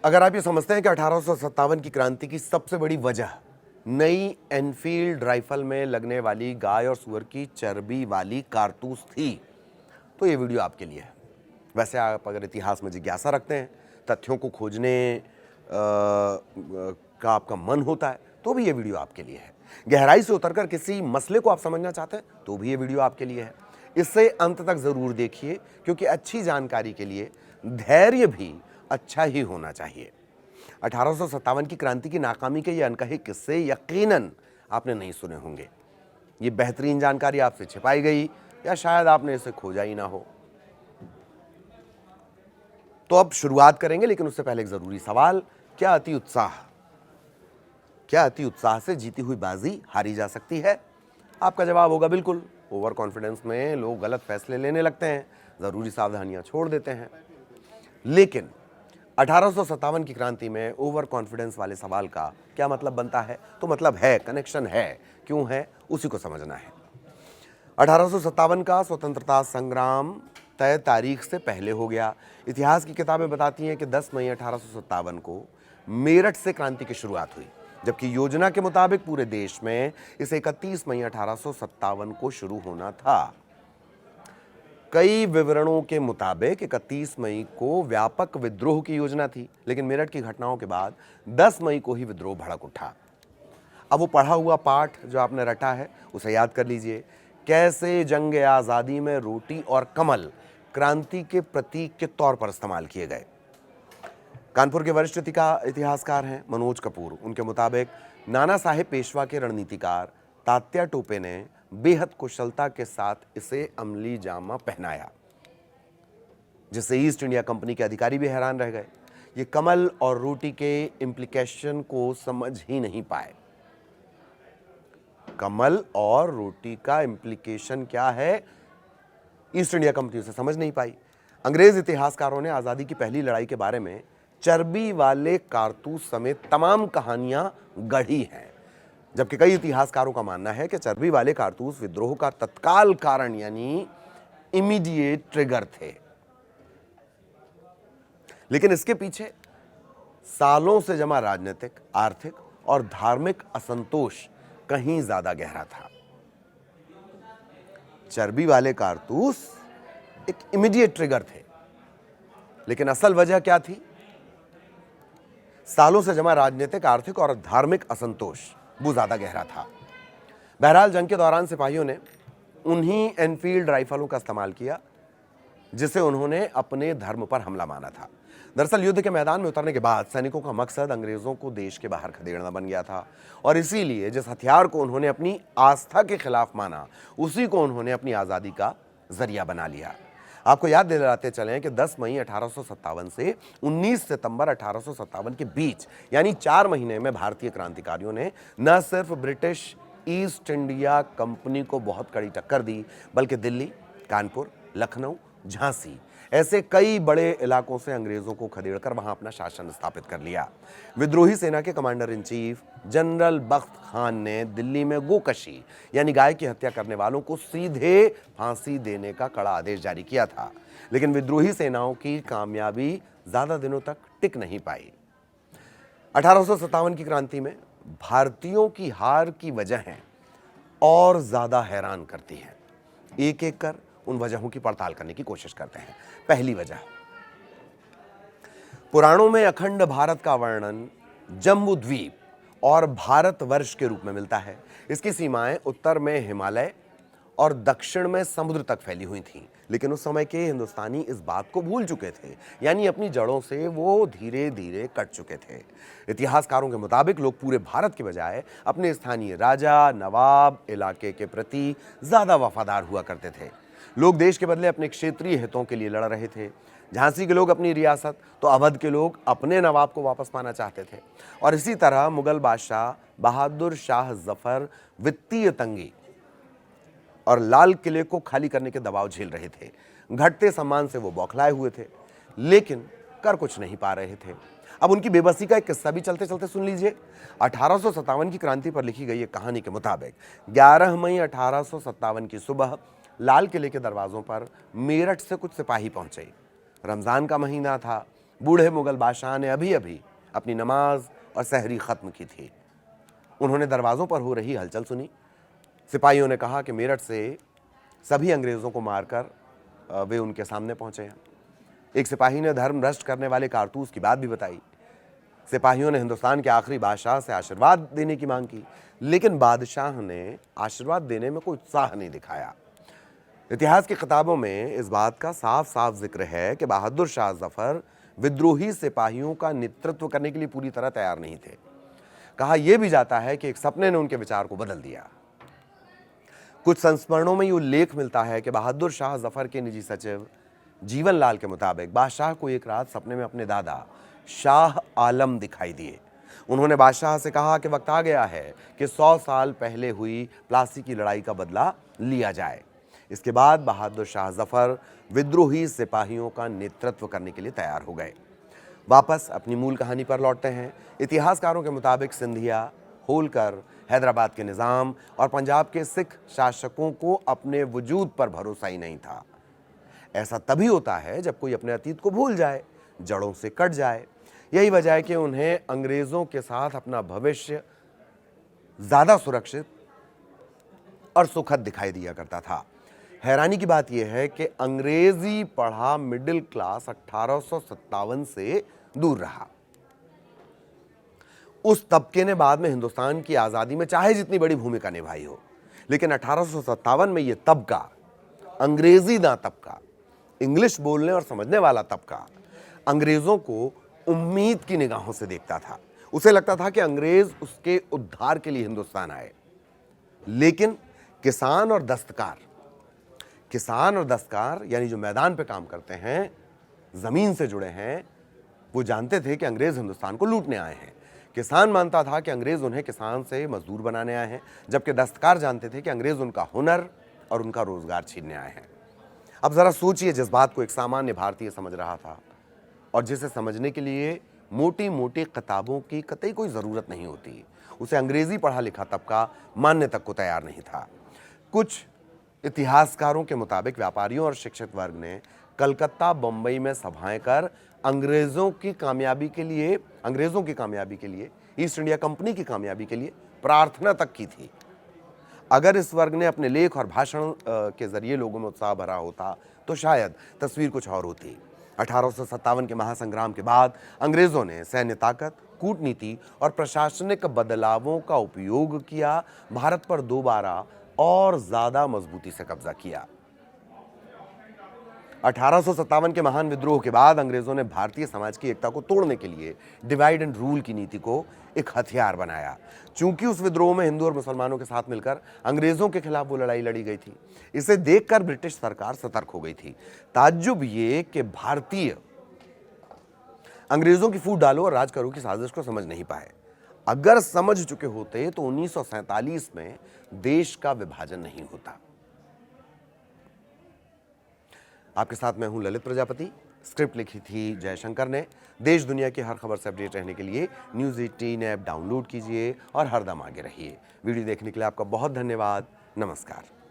अगर आप ये समझते हैं कि 1857 की क्रांति की सबसे बड़ी वजह नई एनफील्ड राइफल में लगने वाली गाय और सुअर की चर्बी वाली कारतूस थी, तो ये वीडियो आपके लिए है। वैसे आप अगर इतिहास में जिज्ञासा रखते हैं, तथ्यों को खोजने का आपका मन होता है, तो भी ये वीडियो आपके लिए है। गहराई से उतरकर किसी मसले को आप समझना चाहते हैं, तो भी ये वीडियो आपके लिए है। इससे अंत तक जरूर देखिए, क्योंकि अच्छी जानकारी के लिए धैर्य भी अच्छा ही होना चाहिए। 1857 की क्रांति की नाकामी के ये अनकहे किस्से यकीनन आपने नहीं सुने होंगे। ये बेहतरीन जानकारी आपसे छिपाई गई, या शायद आपने इसे खोजा ही ना हो। तो अब शुरुआत करेंगे, लेकिन उससे पहले एक जरूरी सवाल, क्या अति उत्साह से जीती हुई बाजी हारी जा सकती है? आपका जवाब होगा बिल्कुल। ओवर कॉन्फिडेंस में लोग गलत फैसले लेने लगते हैं, जरूरी सावधानियां छोड़ देते हैं। लेकिन 1857 की क्रांति में ओवर कॉन्फिडेंस वाले सवाल का क्या मतलब बनता है? तो मतलब है, कनेक्शन है, क्यों है उसी को समझना है। 1857 का स्वतंत्रता संग्राम तय तारीख से पहले हो गया। इतिहास की किताबें बताती हैं कि 10 मई 1857 को मेरठ से क्रांति की शुरुआत हुई, जबकि योजना के मुताबिक पूरे देश में इसे 31 मई 1857 को शुरू होना था। कई विवरणों के मुताबिक 31 मई को व्यापक विद्रोह की योजना थी, लेकिन मेरठ की घटनाओं के बाद 10 मई को ही विद्रोह भड़क उठा। अब वो पढ़ा हुआ पाठ जो आपने रटा है उसे याद कर लीजिए। कैसे जंग आजादी में रोटी और कमल क्रांति के प्रतीक के तौर पर इस्तेमाल किए गए। कानपुर के वरिष्ठ इतिहासकार हैं मनोज कपूर। उनके मुताबिक नाना साहेब पेशवा के रणनीतिकार तात्या टोपे ने बेहद कुशलता के साथ इसे अमली जामा पहनाया, जिससे ईस्ट इंडिया कंपनी के अधिकारी भी हैरान रह गए। ये कमल और रोटी के इंप्लीकेशन को समझ ही नहीं पाए। कमल और रोटी का इंप्लीकेशन क्या है, ईस्ट इंडिया कंपनी उसे समझ नहीं पाई। अंग्रेज इतिहासकारों ने आजादी की पहली लड़ाई के बारे में चर्बी वाले कारतूस समेत तमाम कहानियां गढ़ी हैं, जबकि कई इतिहासकारों का मानना है कि चर्बी वाले कारतूस विद्रोह का तत्काल कारण यानी इमीडिएट ट्रिगर थे। लेकिन इसके पीछे सालों से जमा राजनीतिक, आर्थिक और धार्मिक असंतोष कहीं ज्यादा गहरा था। चर्बी वाले कारतूस एक इमीडिएट ट्रिगर थे, लेकिन असल वजह क्या थी? सालों से जमा राजनीतिक, आर्थिक और धार्मिक असंतोष वो ज्यादा गहरा था। बहरहाल जंग के दौरान सिपाहियों ने उन्हीं एनफील्ड राइफलों का इस्तेमाल किया जिसे उन्होंने अपने धर्म पर हमला माना था। दरअसल युद्ध के मैदान में उतरने के बाद सैनिकों का मकसद अंग्रेजों को देश के बाहर खदेड़ना बन गया था, और इसीलिए जिस हथियार को उन्होंने अपनी आस्था के खिलाफ माना, उसी को उन्होंने अपनी आजादी का जरिया बना लिया। आपको याद दिलाते चलें कि 10 मई 1857 से 19 सितंबर 1857 के बीच यानी 4 महीने में भारतीय क्रांतिकारियों ने न सिर्फ ब्रिटिश ईस्ट इंडिया कंपनी को बहुत कड़ी टक्कर दी, बल्कि दिल्ली, कानपुर, लखनऊ, झांसी ऐसे कई बड़े इलाकों से अंग्रेजों को खदेड़कर वहां अपना शासन स्थापित कर लिया। विद्रोही सेना के कमांडर इन चीफ जनरल बख्त खान ने दिल्ली में गोकशी यानी गाय की हत्या करने वालों को सीधे फांसी देने का कड़ा आदेश जारी किया था, लेकिन विद्रोही सेनाओं की कामयाबी ज्यादा दिनों तक टिक नहीं पाई। 1857 की क्रांति में भारतीयों की हार की वजहें और ज्यादा हैरान करती हैं। एक एक कर उन वजहों की पड़ताल करने की कोशिश करते हैं। पहली वजह, पुराणों में अखंड भारत का वर्णन जम्बू द्वीप और भारतवर्ष के रूप में मिलता है। इसकी सीमाएं उत्तर में हिमालय और दक्षिण में समुद्र तक फैली हुई थीं, लेकिन उस समय के हिंदुस्तानी इस बात को भूल चुके थे, यानी अपनी जड़ों से वो धीरे धीरे कट चुके थे। इतिहासकारों के मुताबिक लोग पूरे भारत के बजाय अपने स्थानीय राजा, नवाब, इलाके के प्रति ज्यादा वफादार हुआ करते थे। लोग देश के बदले अपने क्षेत्रीय हितों के लिए लड़ रहे थे। झांसी के लोग अपनी रियासत, तो अवध के लोग अपने नवाब को वापस पाना चाहते थे। और इसी तरह मुगल बादशाह बहादुर शाह जफर वित्तीय तंगी और लाल किले को खाली करने के दबाव झेल रहे थे। घटते सम्मान से वो बौखलाए हुए थे, लेकिन कर कुछ नहीं पा रहे थे। अब उनकी बेबसी का एक किस्सा भी चलते चलते सुन लीजिए। 1857 की क्रांति पर लिखी गई एक कहानी के मुताबिक 11 मई 1857 की सुबह लाल किले के दरवाजों पर मेरठ से कुछ सिपाही पहुंचे। रमजान का महीना था, बूढ़े मुगल बादशाह ने अभी अभी अपनी नमाज और सहरी खत्म की थी। उन्होंने दरवाज़ों पर हो रही हलचल सुनी। सिपाहियों ने कहा कि मेरठ से सभी अंग्रेज़ों को मारकर वे उनके सामने पहुंचे हैं। एक सिपाही ने धर्म भ्रष्ट करने वाले कारतूस की बात भी बताई। सिपाहियों ने हिंदुस्तान के आखिरी बादशाह से आशीर्वाद देने की मांग की, लेकिन बादशाह ने आशीर्वाद देने में कोई उत्साह नहीं दिखाया। इतिहास की किताबों में इस बात का साफ साफ जिक्र है कि बहादुर शाह जफर विद्रोही सिपाहियों का नेतृत्व करने के लिए पूरी तरह तैयार नहीं थे। कहा यह भी जाता है कि एक सपने ने उनके विचार को बदल दिया। कुछ संस्मरणों में यह उल्लेख मिलता है कि बहादुर शाह जफर के निजी सचिव जीवनलाल के मुताबिक बादशाह को एक रात सपने में अपने दादा शाह आलम दिखाई दिए। उन्होंने बादशाह से कहा कि वक्त आ गया है कि 100 साल पहले हुई प्लासी की लड़ाई का बदला लिया जाए। इसके बाद बहादुर शाह जफर विद्रोही सिपाहियों का नेतृत्व करने के लिए तैयार हो गए। वापस अपनी मूल कहानी पर लौटते हैं। इतिहासकारों के मुताबिक सिंधिया, होलकर, हैदराबाद के निज़ाम और पंजाब के सिख शासकों को अपने वजूद पर भरोसा ही नहीं था। ऐसा तभी होता है जब कोई अपने अतीत को भूल जाए, जड़ों से कट जाए। यही वजह है कि उन्हें अंग्रेजों के साथ अपना भविष्य ज्यादा सुरक्षित और सुखद दिखाई दिया करता था। हैरानी की बात यह है कि अंग्रेजी पढ़ा मिडिल क्लास 1857 से दूर रहा। उस तबके ने बाद में हिंदुस्तान की आजादी में चाहे जितनी बड़ी भूमिका निभाई हो, लेकिन 1857 में यह तबका, अंग्रेजी ना तबका, इंग्लिश बोलने और समझने वाला तबका, अंग्रेजों को उम्मीद की निगाहों से देखता था। उसे लगता था कि अंग्रेज उसके उद्धार के लिए हिंदुस्तान आए। लेकिन किसान और दस्तकार यानी जो मैदान पे काम करते हैं, जमीन से जुड़े हैं, वो जानते थे कि अंग्रेज हिंदुस्तान को लूटने आए हैं। किसान मानता था कि अंग्रेज उन्हें किसान से मजदूर बनाने आए हैं, जबकि दस्तकार जानते थे कि अंग्रेज उनका हुनर और उनका रोजगार छीनने आए हैं। अब जरा सोचिए, जिस बात को एक सामान्य भारतीय समझ रहा था और जिसे समझने के लिए मोटी मोटी किताबों की कतई कोई ज़रूरत नहीं होती, उसे अंग्रेजी पढ़ा लिखा तबका मानने तक को तैयार नहीं था। कुछ इतिहासकारों के मुताबिक व्यापारियों और शिक्षित वर्ग ने कलकत्ता, बंबई में सभाएं कर अंग्रेजों की कामयाबी के लिए, ईस्ट इंडिया कंपनी की कामयाबी के लिए प्रार्थना तक की थी। अगर इस वर्ग ने अपने लेख और भाषण के जरिए लोगों में उत्साह भरा होता तो शायद तस्वीर कुछ और होती। 1857 के महासंग्राम के बाद अंग्रेजों ने सैन्य ताकत, कूटनीति और प्रशासनिक बदलावों का उपयोग किया, भारत पर दोबारा और ज्यादा मजबूती से कब्जा किया। 1857 के महान विद्रोह के बाद अंग्रेजों ने भारतीय समाज की एकता को तोड़ने के लिए डिवाइड एंड रूल की नीति को एक हथियार बनाया। चूंकि उस विद्रोह में हिंदू और मुसलमानों के साथ मिलकर अंग्रेजों के खिलाफ वो लड़ाई लड़ी गई थी, इसे देखकर ब्रिटिश सरकार सतर्क हो गई थी। ताज्जुब ये कि भारतीय अंग्रेजों की फूट डालो और राज करो की साजिश को समझ नहीं पाए। अगर समझ चुके होते तो 1947 में देश का विभाजन नहीं होता। आपके साथ मैं हूं ललित प्रजापति। स्क्रिप्ट लिखी थी जयशंकर ने। देश दुनिया की हर खबर से अपडेट रहने के लिए न्यूज़ 18 ऐप डाउनलोड कीजिए और हरदम आगे रहिए। वीडियो देखने के लिए आपका बहुत धन्यवाद। नमस्कार।